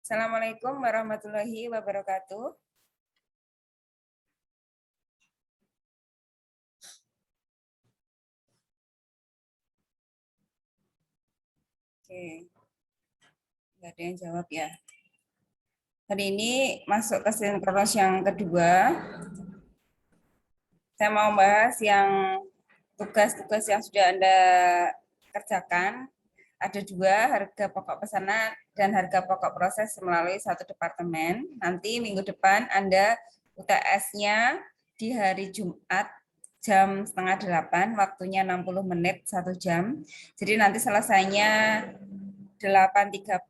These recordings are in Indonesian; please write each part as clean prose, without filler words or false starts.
Assalamualaikum warahmatullahi wabarakatuh. Oke, nggak ada yang jawab ya. Hari ini masuk ke sinkronis yang kedua. Saya mau bahas yang tugas-tugas yang sudah Anda kerjakan. Ada dua, harga pokok pesanan dan harga pokok proses melalui satu departemen. Nanti minggu depan Anda UTS-nya di hari Jumat jam setengah 8, waktunya 60 menit, 1 jam. Jadi nanti selesainya 8.30,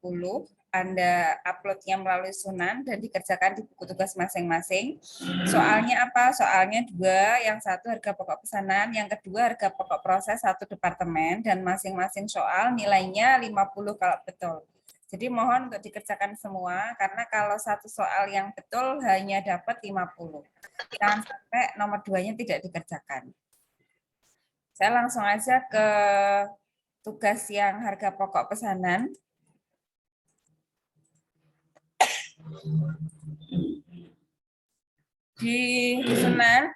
Anda uploadnya melalui Sunan dan dikerjakan di buku tugas masing-masing. Soalnya apa? Soalnya dua, yang satu harga pokok pesanan, yang kedua harga pokok proses satu departemen, dan masing-masing soal nilainya 50 kalau betul. Jadi mohon untuk dikerjakan semua, karena kalau satu soal yang betul hanya dapat 50. Jangan sampai nomor 2-nya tidak dikerjakan. Saya langsung aja ke tugas yang harga pokok pesanan. Di Sunan,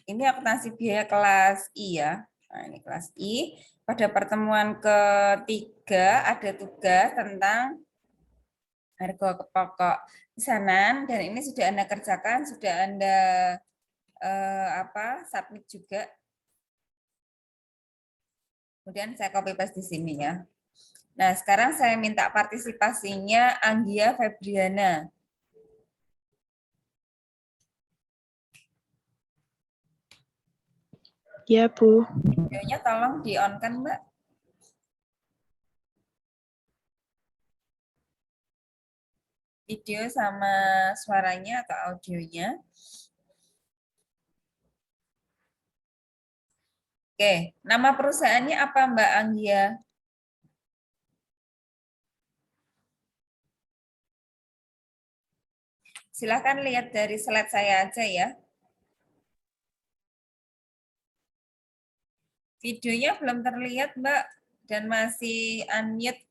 ini akuntansi biaya kelas I ya. Nah, ini kelas I. Pada pertemuan ketiga ada tugas tentang harga pokok pesanan, dan ini sudah Anda kerjakan, sudah Anda submit juga. Kemudian saya copy paste di sini ya. Nah, sekarang saya minta partisipasinya Anggia Febriana. Ya, Bu. Videonya tolong di-on-kan, Mbak. Video sama suaranya atau audionya. Oke, nama perusahaannya apa, Mbak Anggia? Silahkan lihat dari slide saya aja ya. Videonya belum terlihat, Mbak, dan masih unmute.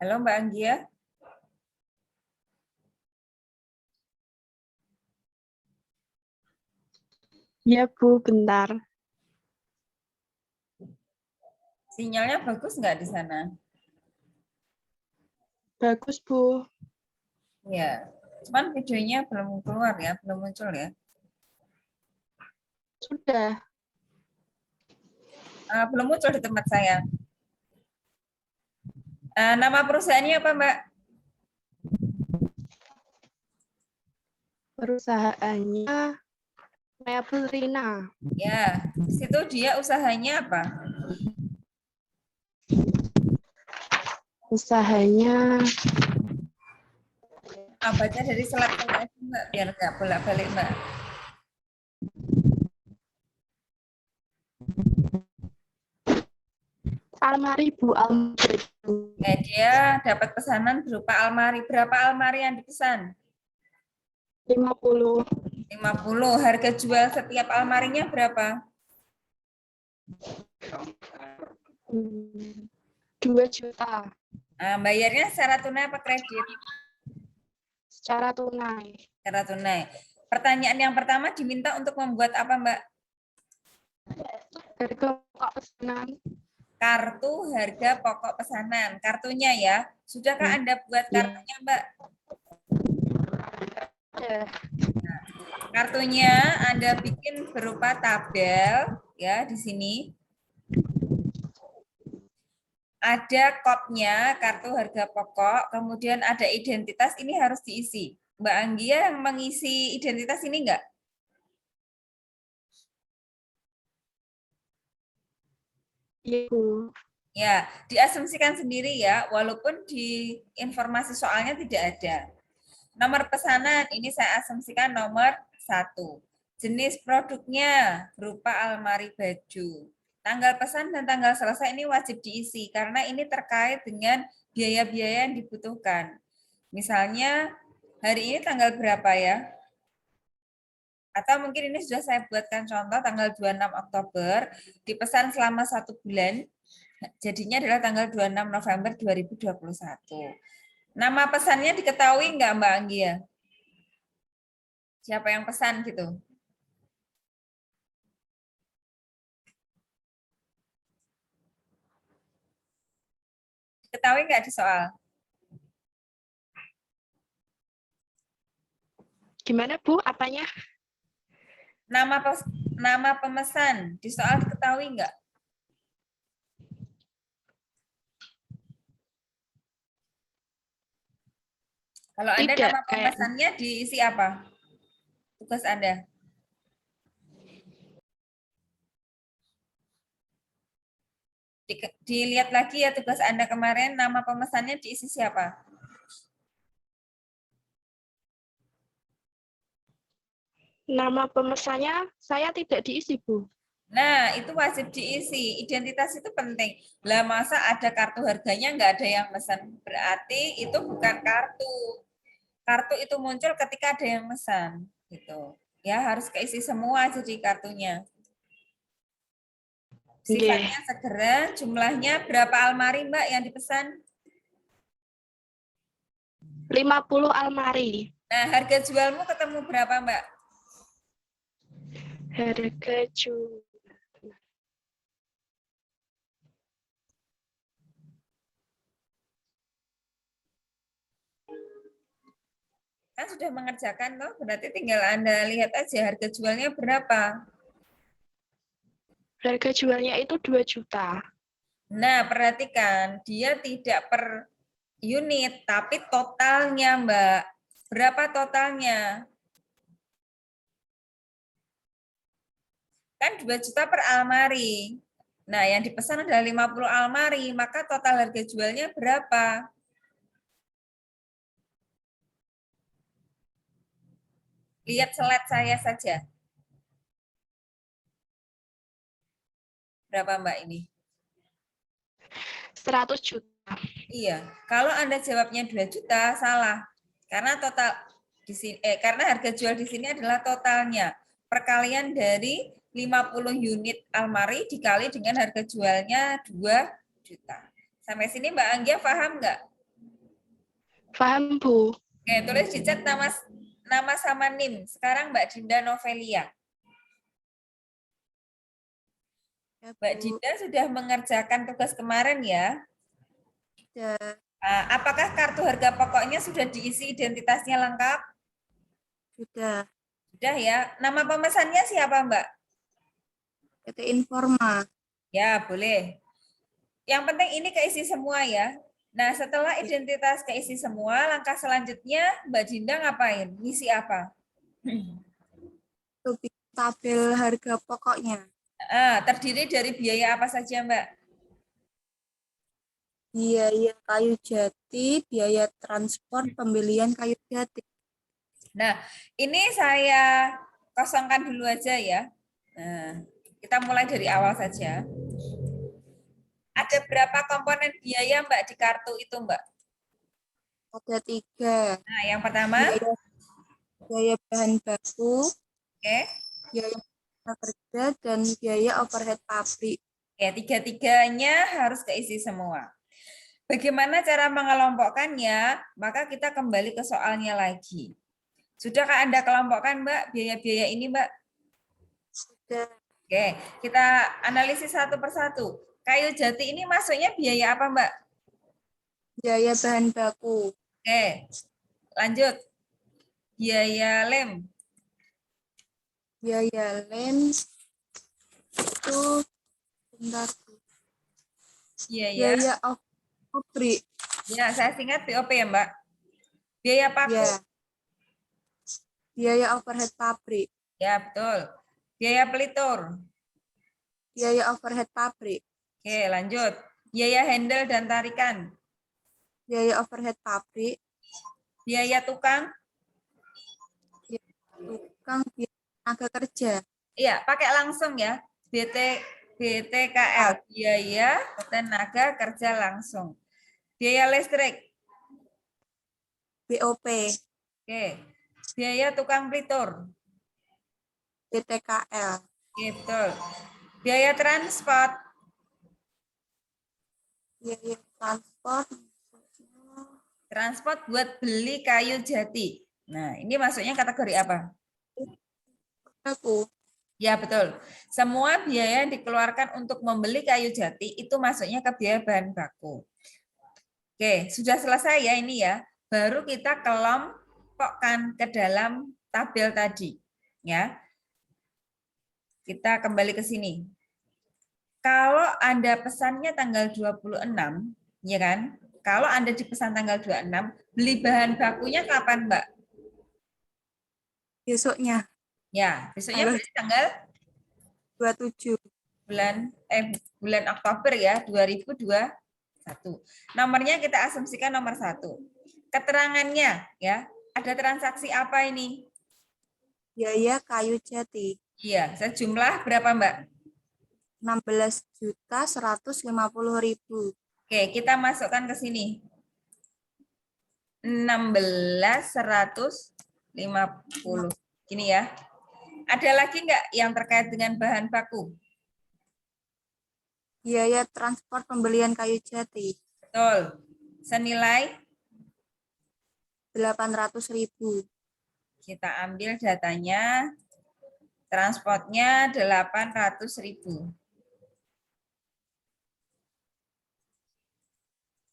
Halo, Mbak Anggia. Ya, Bu, bentar. Sinyalnya bagus nggak di sana? Bagus, Bu. Ya, cuman videonya belum keluar ya, belum muncul ya. Sudah. Belum muncul di tempat saya. Nama perusahaannya apa, Mbak? Perusahaannya Mebel Rina. Ya, di situ dia usahanya apa? Usahanya Baca dari slide saya aja, Mbak, biar nggak bolak-balik, Mbak. almari, Bu. Almari. Dia dapat pesanan berupa almari. Berapa almari yang dipesan? 50. 50. Harga jual setiap almarinya berapa? 2 juta. Bayarnya secara tunai apa kredit? Secara tunai. Secara tunai. Pertanyaan yang pertama diminta untuk membuat apa, Mbak? Harga pokok pesanan. Kartu harga pokok pesanan. Kartunya ya. Sudahkah Anda buat kartunya, Mbak? Ya. Kartunya Anda bikin berupa tabel ya di sini. Ada kodnya, kartu harga pokok, kemudian ada identitas, ini harus diisi. Mbak Anggia yang mengisi identitas ini enggak? Iya, Bu. Ya, diasumsikan sendiri ya, walaupun di informasi soalnya tidak ada. Nomor pesanan, ini saya asumsikan nomor 1. Jenis produknya berupa almari baju. Tanggal pesan dan tanggal selesai ini wajib diisi, karena ini terkait dengan biaya-biaya yang dibutuhkan. Misalnya, hari ini tanggal berapa ya? Atau mungkin ini sudah saya buatkan contoh tanggal 26 Oktober, dipesan selama 1 bulan, jadinya adalah tanggal 26 November 2021. Nama pesannya diketahui nggak Mbak Anggia? Siapa yang pesan gitu? Diketahui nggak di soal? Gimana Bu? Apanya? Nama pemesan di soal diketahui nggak? Kalau Anda Tidak, nama kayak pemesannya diisi apa? Tugas Anda. Dilihat lagi ya tugas Anda kemarin, nama pemesannya diisi siapa? nama pemesannya saya tidak diisi Bu. Nah, itu wajib diisi. Identitas itu penting. Lah, masa ada kartu harganya nggak ada yang pesan? Berarti itu bukan kartu. Kartu itu muncul ketika ada yang pesan. Gitu. Ya, harus keisi semua jadi kartunya. Nggih. Sifatnya segera, jumlahnya berapa almari Mbak yang dipesan? 50 almari. Nah, harga jualmu ketemu berapa Mbak? Harga jual. Kan sudah mengerjakan toh, berarti tinggal Anda lihat aja harga jualnya berapa. Harga jualnya itu 2 juta. Nah, perhatikan, dia tidak per unit, tapi totalnya, Mbak. Berapa totalnya? Kan 2 juta per almari. Nah, yang dipesan adalah 50 almari, maka total harga jualnya berapa? Lihat slide saya saja. Berapa, Mbak, ini? 100 juta. Iya, kalau Anda jawabnya 2 juta, salah. Karena total di sini karena harga jual di sini adalah totalnya. Perkalian dari 50 unit almari dikali dengan harga jualnya 2 juta. Sampai sini Mbak Anggia paham nggak? Paham Bu? Oke, tulis di chat nama sama NIM. Sekarang Mbak Dinda Novelia. Ya, Mbak Bu. Dinda sudah mengerjakan tugas kemarin ya. Ya, Apakah kartu harga pokoknya sudah diisi identitasnya lengkap? sudah. Sudah ya. Nama pemesannya siapa Mbak? PT Informa. Ya, boleh. Yang penting ini keisi semua ya. Nah, setelah identitas keisi semua, langkah selanjutnya Mbak Dinda ngapain? Ngisi apa? Itu bikin tabel harga pokoknya. Terdiri dari biaya apa saja, Mbak? Biaya kayu jati, biaya transport, pembelian kayu jati. Nah, ini saya kosongkan dulu aja ya. Nah, kita mulai dari awal saja. Ada berapa komponen biaya, Mbak, di kartu itu, Mbak? Ada 3. Nah, yang pertama, Biaya bahan baku, oke. biaya kerja, dan biaya overhead pabrik. Ya, tiga-tiganya harus keisi semua. Bagaimana cara mengelompokkannya? Maka kita kembali ke soalnya lagi. Sudahkah Anda kelompokkan, Mbak, biaya-biaya ini, Mbak? Sudah. Oke, kita analisis satu persatu. Kayu jati ini masuknya biaya apa, Mbak? Biaya bahan baku. Oke, lanjut. Biaya lem. Biaya lem itu bentar. Biaya, Biaya pabrik. ya saya singkat BOP ya, Mbak. Biaya paku. Ya. Biaya overhead pabrik. Ya, betul. Biaya pelitur. Biaya overhead pabrik. Oke, lanjut. Biaya handle dan tarikan. Biaya overhead pabrik. Biaya tukang. Tukang, biaya tenaga kerja. Iya, pakai langsung ya. BTKL, biaya tenaga kerja langsung. Biaya listrik. BOP. Oke. Biaya tukang pelitur. DTKL. Oke, betul. Biaya transport. Biaya transport. Transport buat beli kayu jati. Nah, ini masuknya kategori apa? Aku. Ya, betul. Semua biaya yang dikeluarkan untuk membeli kayu jati itu masuknya ke biaya bahan baku. Oke, sudah selesai ya ini ya. Baru kita kelompokkan ke dalam tabel tadi. Ya. Kita kembali ke sini. Kalau Anda pesannya tanggal 26, ya kan? Kalau Anda dipesan tanggal 26, beli bahan bakunya kapan, Mbak? Besoknya. Ya, besoknya Tanggal berarti tanggal 27. bulan Oktober ya, 2021. Nomornya kita asumsikan nomor 1. Keterangannya ya, ada transaksi apa ini? Biaya kayu jati. Iya, sejumlah berapa, Mbak? 16.150.000. Oke, kita masukkan ke sini. 16.150. Gini ya. Ada lagi nggak yang terkait dengan bahan baku? Biaya transport pembelian kayu jati. Betul. Senilai 800.000. kita ambil datanya. Transportnya 800.000.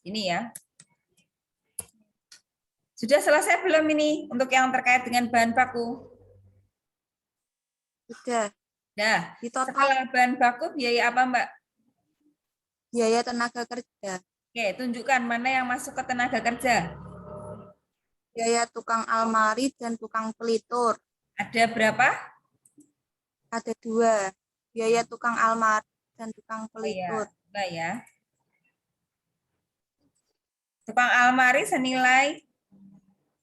Ini ya. Sudah selesai belum ini untuk yang terkait dengan bahan baku? Sudah. Nah, Di total setelah bahan baku biaya apa, Mbak? biaya tenaga kerja. Oke, tunjukkan mana yang masuk ke tenaga kerja. Biaya tukang almari dan tukang pelitur. Ada berapa? Ada 2. Biaya tukang almari dan tukang Oh ya, pelitur. Mbak ya. Tukang almari senilai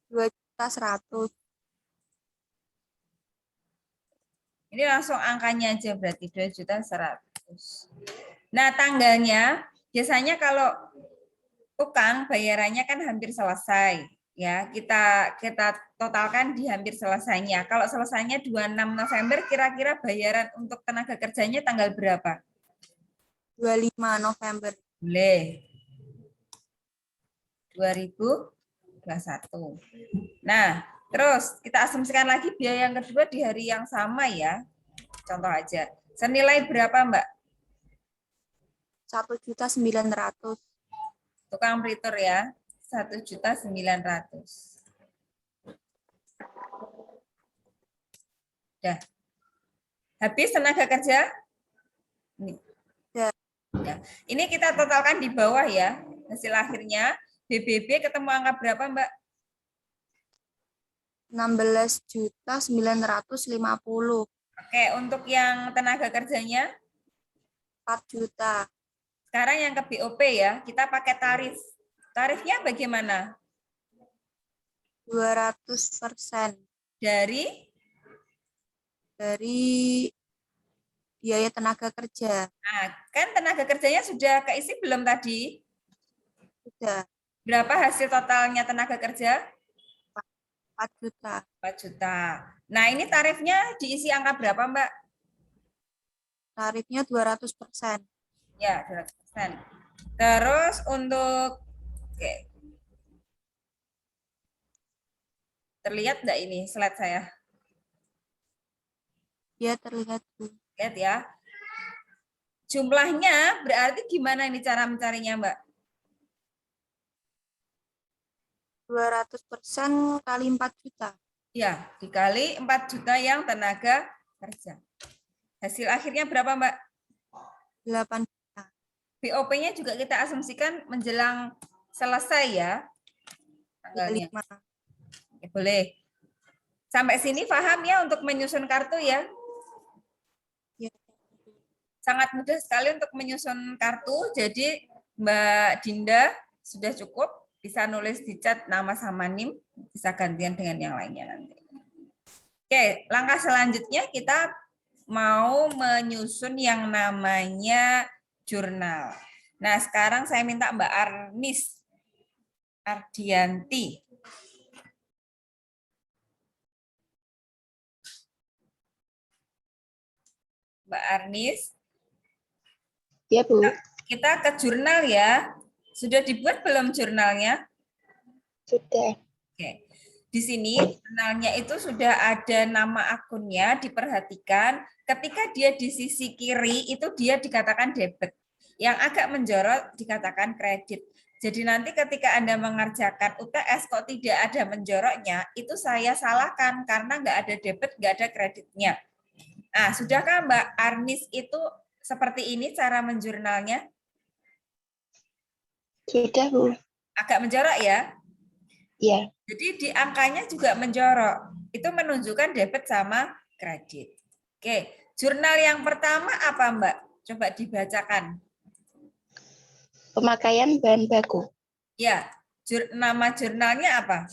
2.100.000. ini langsung angkanya aja berarti 2.100.000. Nah, tanggalnya biasanya kalau tukang bayarannya kan hampir selesai ya. Kita totalkan di hampir selesainya. Kalau selesainya 26 November kira-kira bayaran untuk tenaga kerjanya tanggal berapa? 25 November. Boleh. 2021. Nah, terus kita asumsikan lagi biaya yang kedua di hari yang sama ya. Contoh aja. Senilai berapa, Mbak? 1.900.000. Tukang pelitur ya. 1.900.000. Dah. Habis tenaga kerja? Ini. Ya. Ya. Ini kita totalkan di bawah ya. Hasil akhirnya BBB ketemu angka berapa, Mbak? 16.950.000. Oke, untuk yang tenaga kerjanya 4 juta. sekarang yang ke BOP ya, kita pakai tarif. Tarifnya bagaimana? 200% Dari biaya tenaga kerja. Nah, kan tenaga kerjanya sudah keisi belum tadi? Sudah. Berapa hasil totalnya tenaga kerja? 4 juta. 4 juta. Nah, ini tarifnya diisi angka berapa, Mbak? Tarifnya 200%. Ya, 200%. Terus untuk oke. Terlihat enggak ini slide saya? Ya, terlihat. Lihat ya. Jumlahnya berarti gimana ini cara mencarinya, Mbak? 200% kali 4 juta. Ya, dikali 4 juta yang tenaga kerja. Hasil akhirnya berapa, Mbak? 8 juta. BOP-nya juga kita asumsikan menjelang selesai ya. Tanggalnya. 25. Oke, boleh. Sampai sini paham ya untuk menyusun kartu ya? Ya. Sangat mudah sekali untuk menyusun kartu. Jadi Mbak Dinda sudah cukup. Bisa nulis di chat nama sama NIM. Bisa gantian dengan yang lainnya nanti. Oke, langkah selanjutnya kita mau menyusun yang namanya jurnal. Nah, sekarang saya minta Mbak Ardianti. Mbak Arnis. Ya, Bu. Kita ke jurnal ya. Sudah dibuat belum jurnalnya? Sudah. Oke. Di sini jurnalnya itu sudah ada nama akunnya, diperhatikan. Ketika dia di sisi kiri itu dia dikatakan debit. Yang agak menjorok dikatakan kredit. Jadi nanti ketika Anda mengerjakan UTS kok tidak ada menjoroknya, itu saya salahkan karena nggak ada debit, nggak ada kreditnya. Nah, sudahkah Mbak Arnis itu seperti ini cara menjurnalnya? Sudah, Bu. Agak menjorok ya? Ya. Jadi di angkanya juga menjorok. Itu menunjukkan debit sama kredit. Oke, jurnal yang pertama apa Mbak? Coba dibacakan. Pemakaian bahan baku. Ya, nama jurnalnya apa?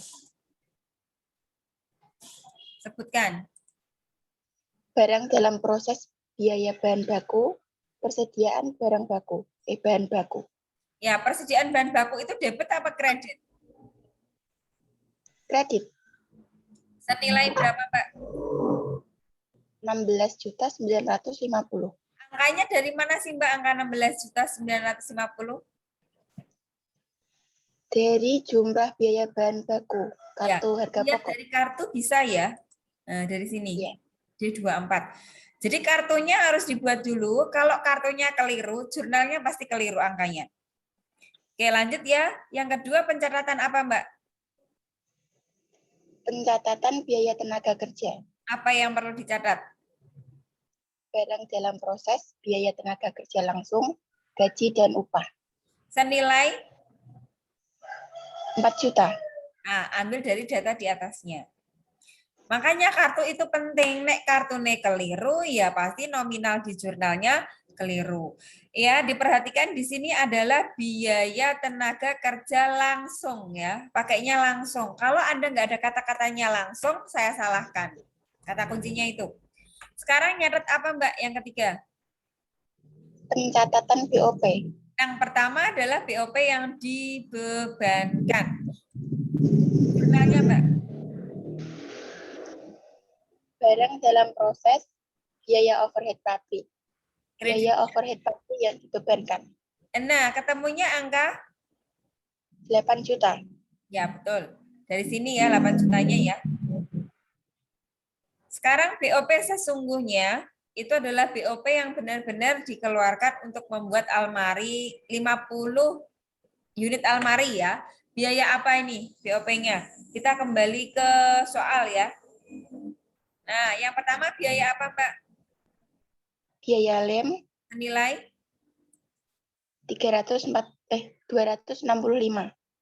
Sebutkan. Barang dalam proses biaya bahan baku, persediaan barang baku. Bahan baku. Ya, persediaan bahan baku itu debit apa kredit? Kredit. Senilai berapa Mbak? 16.950. Angkanya dari mana sih Mbak angka 16.950? Dari jumlah biaya bahan baku. Ya, Kartu harga lihat pokok. dari kartu bisa ya. Nah, dari sini. Ya. D24. Jadi kartunya harus dibuat dulu. Kalau kartunya keliru, jurnalnya pasti keliru angkanya. Oke, lanjut ya. Yang kedua pencatatan apa, Mbak? Pencatatan biaya tenaga kerja. Apa yang perlu dicatat? Barang dalam proses biaya tenaga kerja langsung, gaji dan upah. Senilai? 4 juta. Nah, ambil dari data di atasnya. Makanya kartu itu penting. Nek kartunya keliru, ya pasti nominal di jurnalnya keliru. Ya, diperhatikan di sini adalah biaya tenaga kerja langsung ya. Pakainya langsung. Kalau Anda nggak ada kata-katanya langsung, saya salahkan. Kata kuncinya itu. Sekarang nyatet apa Mbak yang ketiga? Pencatatan BOP. Yang pertama adalah BOP yang dibebankan. Jurnalnya Mbak. Barang dalam proses biaya overhead pabrik. Kredit. Biaya overhead pabrik yang dibebankan. Nah, ketemunya angka 8 juta. ya betul. Dari sini ya 8 jutanya ya. Sekarang BOP sesungguhnya itu adalah BOP yang benar-benar dikeluarkan untuk membuat almari 50 unit almari ya. Biaya apa ini BOP-nya? Kita kembali ke soal ya. Nah, yang pertama biaya apa, Mbak? Biaya lem Senilai? 265.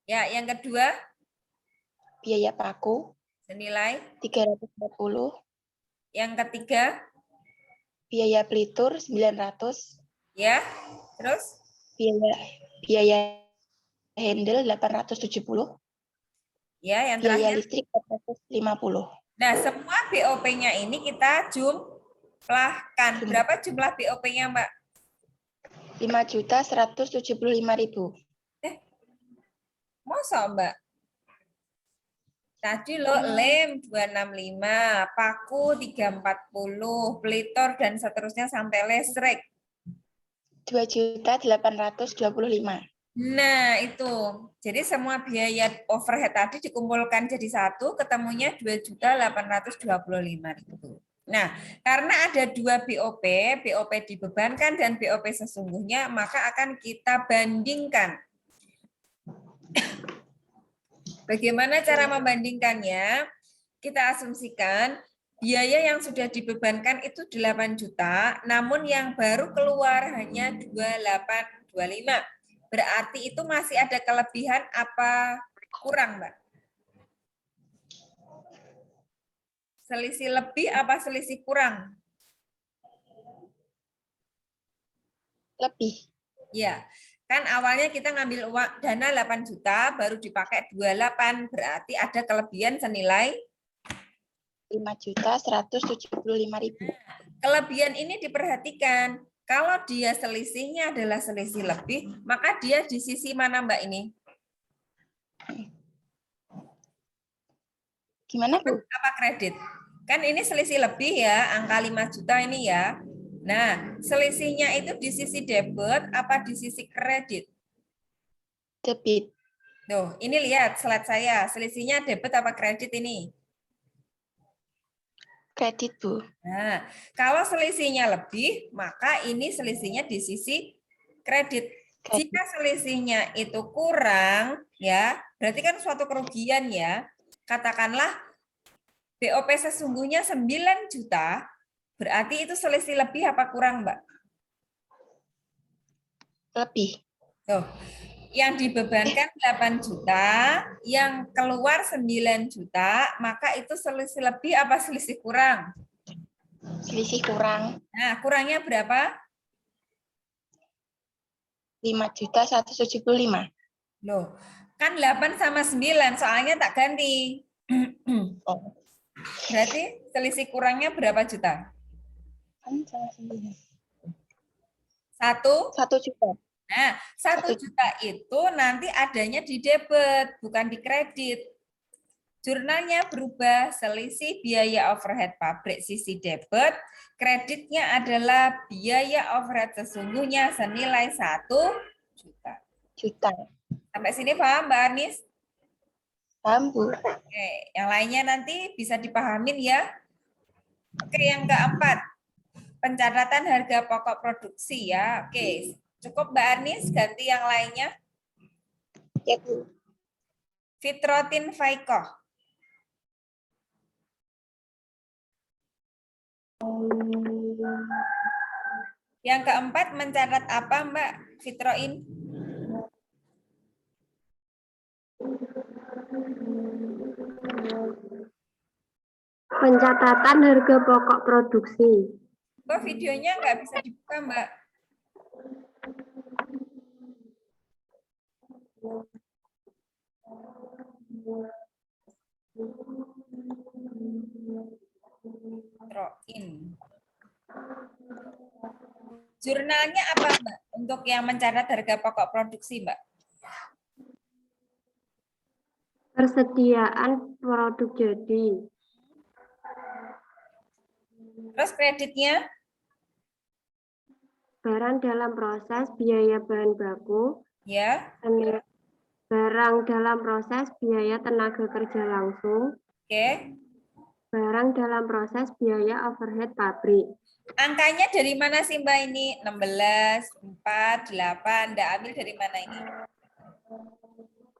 Ya, yang kedua Biaya paku senilai? 340. Yang ketiga? Biaya pelitur 900. Ya, terus? Biaya handle 870. Ya, yang Biaya terakhir? listrik 450. Nah, semua BOP-nya ini kita jumlahkan. Berapa jumlah BOP-nya, Mbak? 5.175.000. Masa, Mbak? Tadi lo lem 265, paku 340, pelitor dan seterusnya sampai listrik. 2.825. Nah, itu. Jadi semua biaya overhead tadi dikumpulkan jadi satu, ketemunya 2.825.000. Nah, karena ada dua BOP, BOP dibebankan dan BOP sesungguhnya, maka akan kita bandingkan. Bagaimana cara membandingkannya? Kita asumsikan biaya yang sudah dibebankan itu 8 juta, namun yang baru keluar hanya 2825. Berarti itu masih ada kelebihan apa kurang, Mbak? Selisih lebih apa selisih kurang? Lebih. Ya, kan awalnya kita ngambil uang dana 8 juta, baru dipakai 28, berarti ada kelebihan senilai 5.175.000. kelebihan ini diperhatikan. Kalau dia selisihnya adalah selisih lebih, maka dia di sisi mana Mbak ini? Gimana, Bu? Apa kredit? Kan ini selisih lebih ya, angka 5 juta ini ya. Nah, selisihnya itu di sisi debit apa di sisi kredit? Debit. Tuh, ini lihat slide saya. Selisihnya debit apa kredit ini? Kredit, Bu. Nah, kalau selisihnya lebih, maka ini selisihnya di sisi kredit. Kredit. Jika selisihnya itu kurang, ya, berarti kan suatu kerugian ya. Katakanlah BOP sesungguhnya 9 juta, berarti itu selisih lebih apa kurang, Mbak? Lebih. Tuh, yang dibebankan 8 juta, yang keluar 9 juta, maka itu selisih lebih apa selisih kurang? Selisih kurang. Nah, kurangnya berapa? 5.175.000. Loh, kan 8 sama 9, soalnya tak ganti. Oh, Berarti selisih kurangnya berapa juta? kan sama 9. 1. 1 juta. Nah, 1 juta itu nanti adanya di debit, bukan di kredit. Jurnalnya berubah, selisih biaya overhead pabrik sisi debit, kreditnya adalah biaya overhead sesungguhnya senilai 1 juta. Juta. Sampai sini paham, Mbak Anis? Paham, Bu? Oke, yang lainnya nanti bisa dipahamin ya. Oke, yang keempat, pencatatan harga pokok produksi ya. Oke, cukup Mbak Anis, ganti yang lainnya. Ya, Bu. Fitrotin Faikoh. Yang keempat, mencatat apa Mbak Fitroin? Pencatatan harga pokok produksi. Kok videonya nggak bisa dibuka Mbak? Fitroin. Jurnalnya apa Mbak? Untuk yang mencatat harga pokok produksi Mbak? Persediaan produk jadi. Terus kreditnya? Barang dalam proses biaya bahan baku. Ya. Barang dalam proses biaya tenaga kerja langsung. Oke. Barang dalam proses biaya overhead pabrik. Angkanya dari mana sih Mbak ini? 16, 4, 8. Nggak ambil dari mana ini?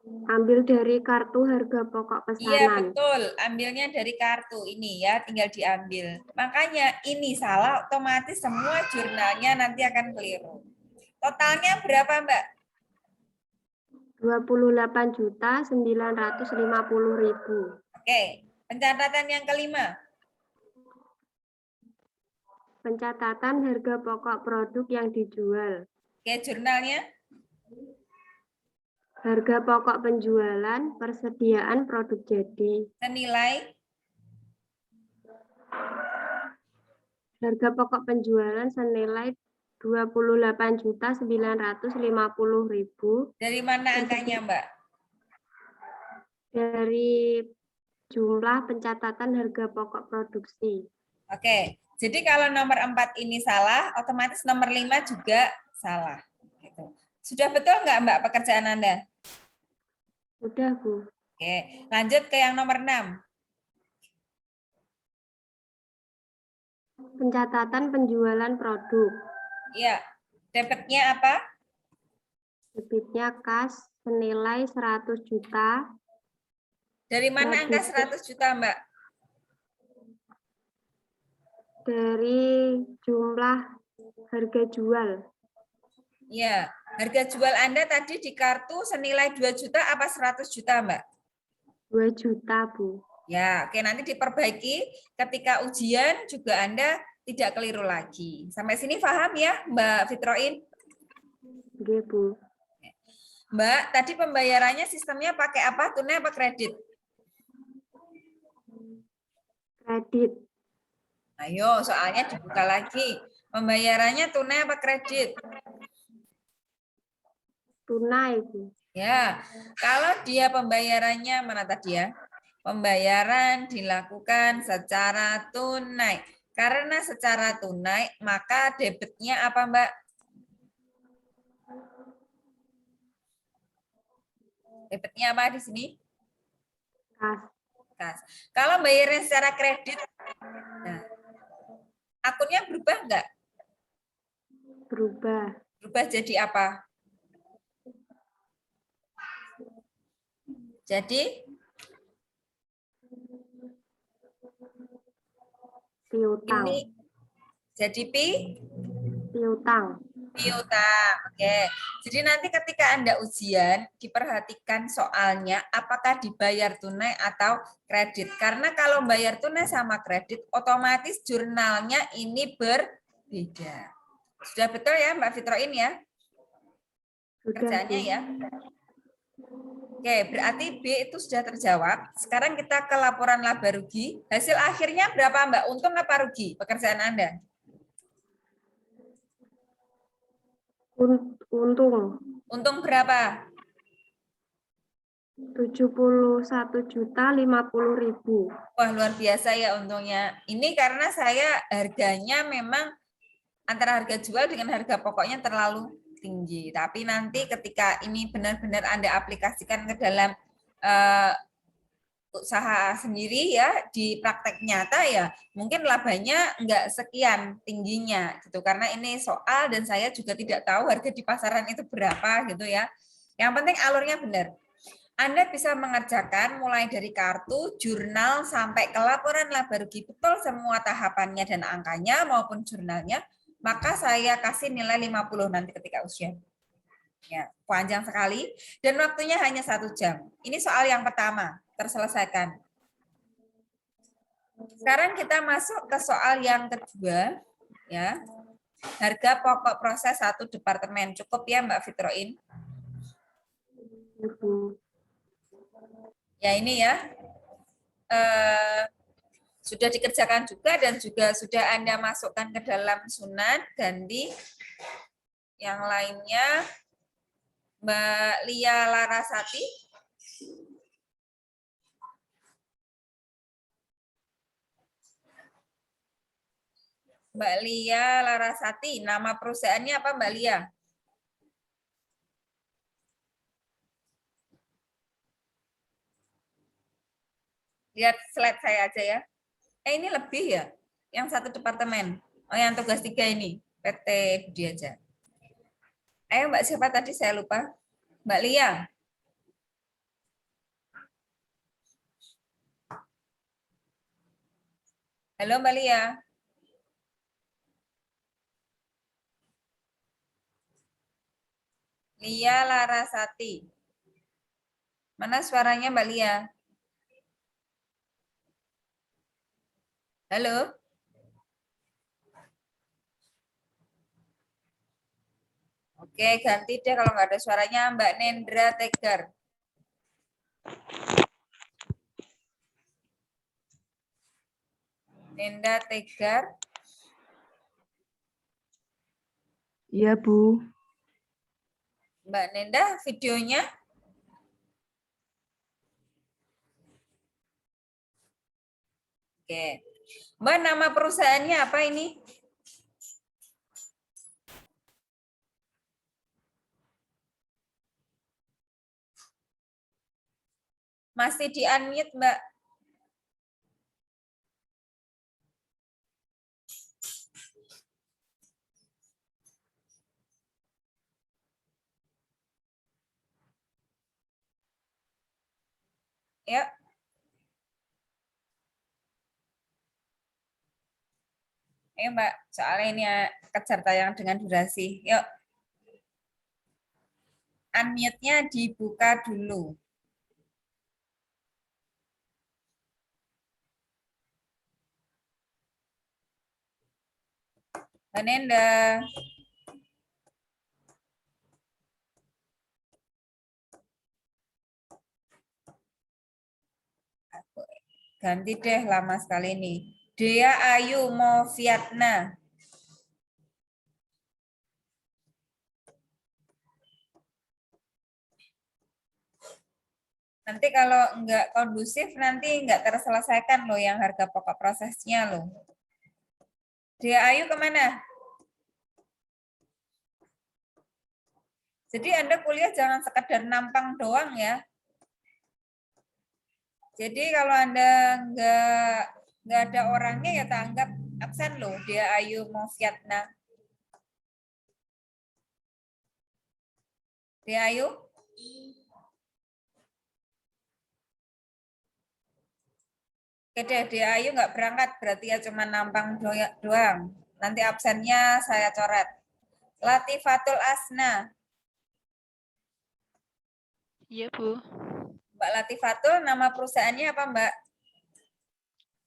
Ambil dari kartu harga pokok pesanan. Iya betul, ambilnya dari kartu ini ya, tinggal diambil. Makanya ini salah, otomatis semua jurnalnya nanti akan keliru. Totalnya berapa Mbak? 28.950.000. Oke, pencatatan yang kelima. Pencatatan harga pokok produk yang dijual. Oke, jurnalnya. Harga pokok penjualan, persediaan produk jadi. Senilai. Harga pokok penjualan senilai 28.950.000. Dari mana angkanya Mbak? Dari jumlah pencatatan harga pokok produksi. Oke, jadi kalau nomor 4 ini salah, otomatis nomor 5 juga salah. Gitu. Sudah betul nggak Mbak pekerjaan Anda? Sudah, Bu. Oke, lanjut ke yang nomor 6. Pencatatan penjualan produk. Iya, debitnya apa? Debitnya kas senilai 100 juta. Dari mana angka 100 juta Mbak? Dari jumlah harga jual. Ya, harga jual Anda tadi di kartu senilai 2 juta apa 100 juta, Mbak? 2 juta, Bu. Ya, oke nanti diperbaiki ketika ujian juga Anda tidak keliru lagi. Sampai sini paham ya, Mbak Fitroin? Oke, Bu. Mbak, tadi pembayarannya sistemnya pakai apa? Tunai apa kredit? Kredit. Ayo, soalnya dibuka lagi. Pembayarannya tunai apa kredit? Tunai, Bu. Ya, kalau dia pembayarannya mana tadi ya? Pembayaran dilakukan secara tunai. Karena secara tunai, maka debitnya apa, Mbak? Debitnya apa di sini? Kas. Kas. Kalau bayarnya secara kredit, nah, akunnya berubah enggak? Berubah. Berubah jadi apa? Jadi Piutang. ini jadi Piutang. piutang. Oke. Jadi nanti ketika Anda ujian, diperhatikan soalnya apakah dibayar tunai atau kredit. Karena kalau bayar tunai sama kredit, otomatis jurnalnya ini berbeda. Sudah betul ya Mbak Fitroin ya? Sudah, Kerjaannya Bu. ya. Oke, berarti B itu sudah terjawab. Sekarang kita ke laporan laba rugi. Hasil akhirnya berapa Mbak? Untung apa rugi pekerjaan Anda? Untung Untung berapa? 71.050.000. Wah, luar biasa ya untungnya. Ini karena saya harganya memang antara harga jual dengan harga pokoknya terlalu tinggi. Tapi nanti ketika ini benar-benar Anda aplikasikan ke dalam usaha sendiri ya, di praktek nyata ya, mungkin labanya enggak sekian tingginya gitu. Karena ini soal dan saya juga tidak tahu harga di pasaran itu berapa gitu ya. Yang penting alurnya benar. Anda bisa mengerjakan mulai dari kartu, jurnal, sampai ke laporan laba rugi betul semua tahapannya dan angkanya maupun jurnalnya, maka saya kasih nilai 50 nanti ketika ujian. Ya, panjang sekali dan waktunya hanya 1 jam. Ini soal yang pertama, terselesaikan. Sekarang kita masuk ke soal yang kedua, ya. Harga pokok proses 1 departemen. Cukup ya Mbak Fitroin? Bu. Ya ini ya, sudah dikerjakan juga dan juga sudah Anda masukkan ke dalam Sunan, ganti. Yang lainnya, Mbak Lia Larasati. Mbak Lia Larasati, nama perusahaannya apa Mbak Lia? Lihat slide saya aja ya. Ini lebih ya, yang 1 departemen. Oh, yang tugas 3 ini, PT Budi aja. Ayo Mbak siapa tadi saya lupa. Mbak Lia. Halo Mbak Lia. Lia Larasati. Mana suaranya Mbak Lia? Halo? Oke, ganti deh kalau nggak ada suaranya Mbak Nendra Tegar. Nenda Tegar. Iya, Bu. Mbak Nenda, videonya. Oke. Mbak, nama perusahaannya apa ini? Masih di-unmute, Mbak. Ya. Ayo, Mbak. Soalnya ini kejar tayang dengan durasi. Yuk. Unmute-nya dibuka dulu. Mbak Nenda. Ganti deh lama sekali nih. Dea Ayu Moviatna. Nanti kalau enggak kondusif, nanti enggak terselesaikan loh yang harga pokok prosesnya loh. Dia Ayu kemana? Jadi Anda kuliah jangan sekedar nampang doang ya. Jadi kalau Anda nggak ada orangnya ya tak anggap absen loh. Dia Ayu mau Vietnam. Dia Ayu. Oke deh, dia Ayu nggak berangkat berarti ya cuma nampang doang. Nanti absennya saya coret. Latifatul Asna. Iya, Bu. Mbak Latifatul, nama perusahaannya apa Mbak?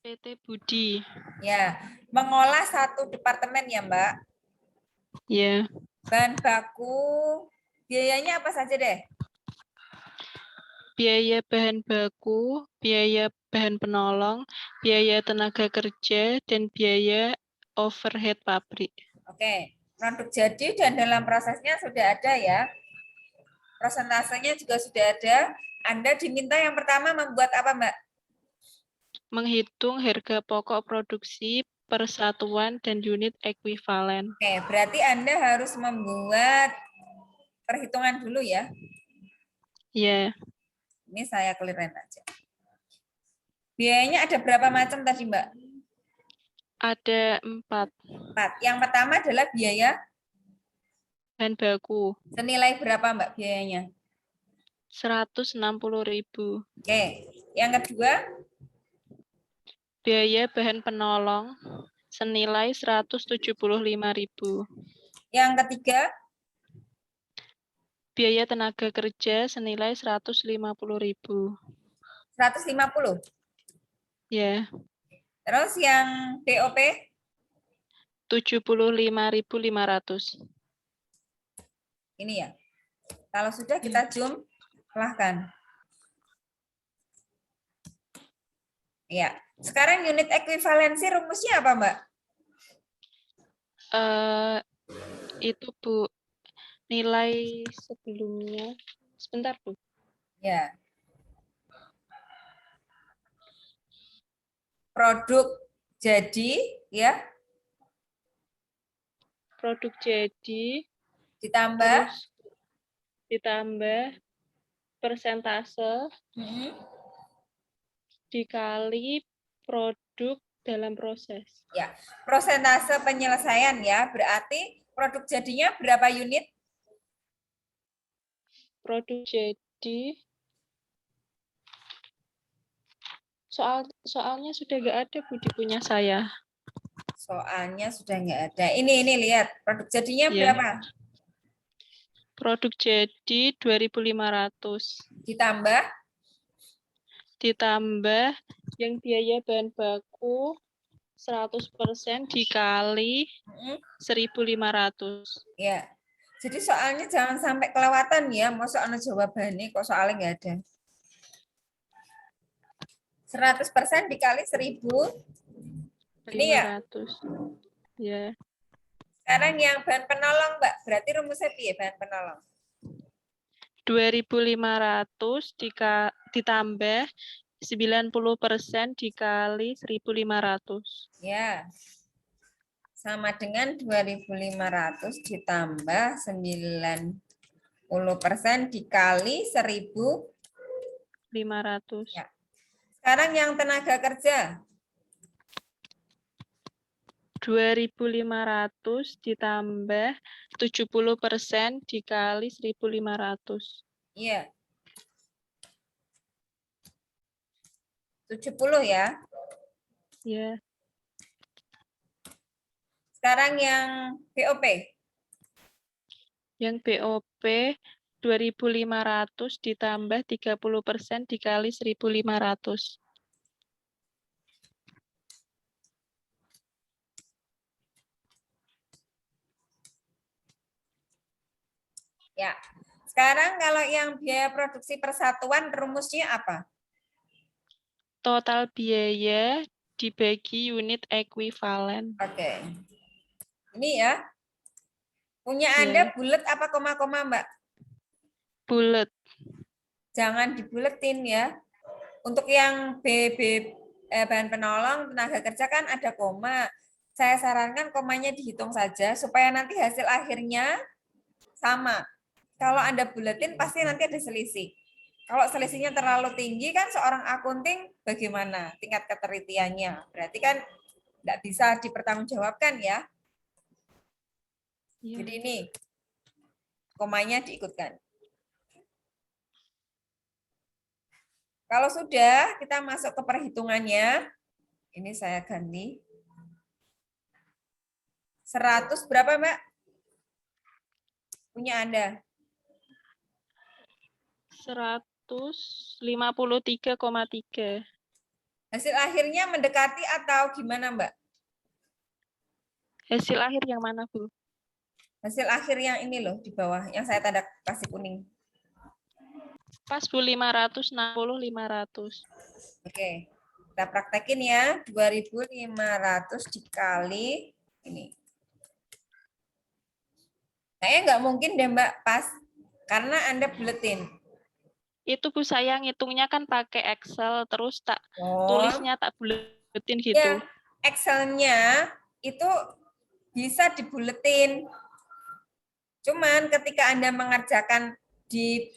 PT Budi. Ya, mengolah satu departemen ya Mbak. Ya, Bahan baku, biayanya apa saja deh? biaya bahan baku, biaya bahan penolong, biaya tenaga kerja, dan biaya overhead pabrik. Oke, produk jadi dan dalam prosesnya sudah ada ya. Prosentasenya juga sudah ada. Anda diminta yang pertama membuat apa Mbak? Menghitung harga pokok produksi per satuan dan unit ekuivalen. Oke, berarti Anda harus membuat perhitungan dulu ya. Ya, Ini saya clear-in aja. Biayanya ada berapa macam tadi Mbak? ada 4 4. Yang pertama adalah biaya bahan baku, senilai berapa Mbak biayanya? 160.000. Oke, yang kedua Biaya bahan penolong senilai 175.000. yang ketiga Biaya tenaga kerja senilai 150.000. 150. Ya, Terus yang BOP 75.500. ini ya. Kalau sudah kita jumlahkan. Ya. Sekarang unit ekuivalensi rumusnya apa, Mbak? Itu Bu, nilai sebelumnya. Sebentar Bu. Ya. Produk jadi ya Produk jadi ditambah terus ditambah persentase dikali produk dalam proses. ya, prosentase penyelesaian ya. Berarti produk jadinya berapa unit? Produk jadi soalnya sudah nggak ada Bu di punya saya. Soalnya sudah nggak ada. Ini lihat, produk jadinya Ya. berapa? Produk jadi 2.500 ditambah yang biaya bahan baku 100% dikali 1.500. Ya. Jadi soalnya jangan sampai kelewatan ya. Mau soalnya jawabannya kok soalnya nggak ada. 100% dikali 1.000. Ini ya. 500. Ya. Sekarang yang bahan penolong, Mbak. Berarti rumusnya piye bahan penolong? 2.500 ditambah 90% dikali 1.500. Ya. Sama dengan 2.500 ditambah 90% dikali 1.500. Ya. Sekarang yang tenaga kerja. 2.500 ditambah 70% dikali 1.500. Iya. 70 ya. Ya. Sekarang yang BOP. Yang BOP 2.500 ditambah 30% dikali 1.500. Ya. Sekarang kalau yang biaya produksi persatuan rumusnya apa? Total biaya dibagi unit ekuivalen. Oke. Ini ya. Punya Ya. Anda bulat apa koma-koma, Mbak? Bulat. Jangan dibuletin ya. Untuk yang bahan penolong tenaga kerja kan ada koma. saya sarankan komanya dihitung saja supaya nanti hasil akhirnya sama. Kalau Anda buletin pasti nanti ada selisih. Kalau selisihnya terlalu tinggi kan seorang akunting bagaimana tingkat ketelitiannya? Berarti kan tidak bisa dipertanggungjawabkan ya. Iya. Jadi ini komanya diikutkan. Kalau sudah, kita masuk ke perhitungannya. Ini saya ganti. 100 berapa, Mbak? Punya Anda? 153,3. Hasil akhirnya mendekati atau gimana, Mbak? Hasil akhir yang mana, Bu? Hasil akhir yang ini loh di bawah, yang saya tanda kasih kuning. Pas, Bu, 560, 500. Oke, kita praktekin ya. 2.500 dikali ini. Kayaknya nggak mungkin deh Mbak pas, karena Anda buletin. Itu, Bu, saya ngitungnya kan pakai Excel, terus tak Oh, tulisnya tak buletin gitu. ya, Excel-nya itu bisa dibuletin. Cuman ketika Anda mengerjakan di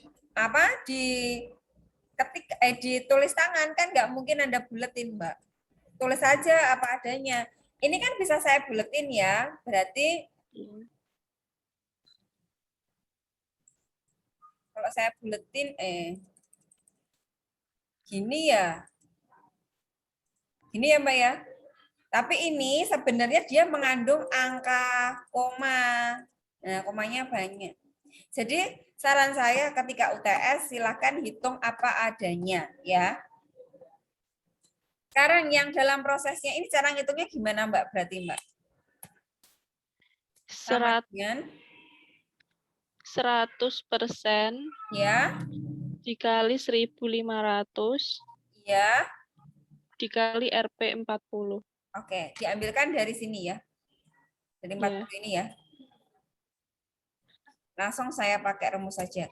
ditulis tangan kan nggak mungkin Anda buletin, Mbak. Tulis saja apa adanya. Ini kan bisa saya buletin ya, berarti kalau saya buletin gini ya. Gini ya, Mbak ya. Tapi ini sebenarnya dia mengandung angka koma. Nah, komanya banyak. Jadi saran saya ketika UTS silakan hitung apa adanya ya. Sekarang yang dalam prosesnya ini cara ngitungnya gimana Mbak? Berarti Mbak? Sama dengan 100% ya, dikali 1.500 ya. dikali RP 40. Oke, diambilkan dari sini ya. Dari 40 ini ya. Langsung saya pakai rumus saja.